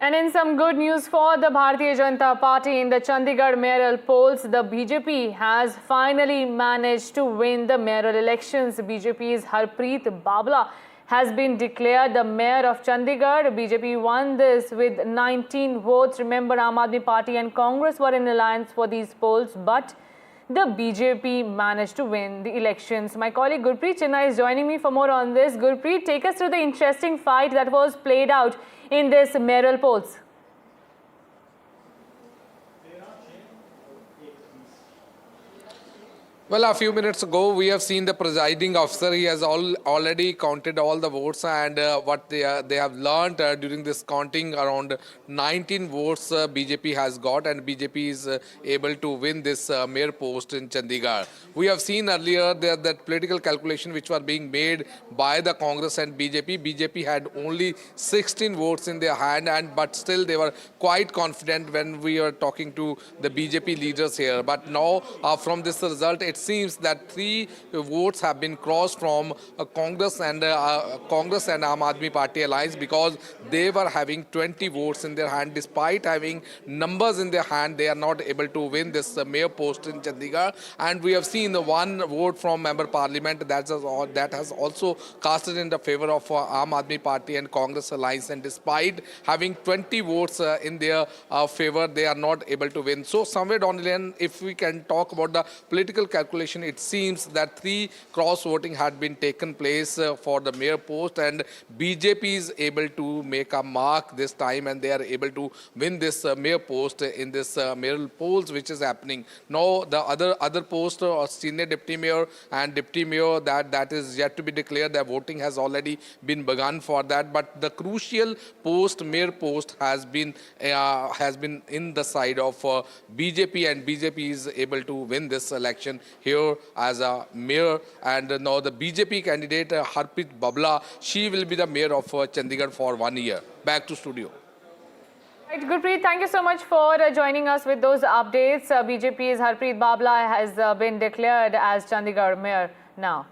And in some good news for the Bharatiya Janata Party in the Chandigarh mayoral polls, the BJP has finally managed to win the mayoral elections. BJP's Harpreet Babla has been declared the mayor of Chandigarh. BJP won this with 19 votes. Remember, Aam Aadmi Party and Congress were in alliance for these polls, but the BJP managed to win the elections. My colleague Gurpreet Chinna is joining me for more on this. Gurpreet, take us through the interesting fight that was played out in this mayoral polls. Well, a few minutes ago, we have seen the presiding officer. He has already counted all the votes, and what they have learned during this counting, around 19 votes BJP has got, and BJP is able to win this mayor post in Chandigarh. We have seen earlier that political calculation which were being made by the Congress and BJP. BJP had only 16 votes in their hand, but still they were quite confident when we were talking to the BJP leaders here. But now, from this result, it seems that 3 votes have been crossed from Congress and Aam Aadmi Party alliance, because they were having 20 votes in their hand. Despite having numbers in their hand, they are not able to win this mayor post in Chandigarh. And we have seen the 1 vote from member parliament that has also casted in the favor of Aam Aadmi Party and Congress alliance. And despite having 20 votes in their favor, they are not able to win. So somewhere down the line, if we can talk about the political calculation, it seems that 3 cross voting had been taken place for the mayor post, and BJP is able to make a mark this time, and they are able to win this mayor post in this mayoral polls which is happening now. The other post, senior deputy mayor and deputy mayor, that is yet to be declared. The voting has already been begun for that, but the crucial post, mayor post, has been in the side of BJP, and BJP is able to win this election here as a mayor. And now the BJP candidate Harpreet Babla, she will be the mayor of Chandigarh for 1 year. Back to studio. Right, Gurpreet, thank you so much for joining us with those updates. BJP's Harpreet Babla has been declared as Chandigarh mayor now.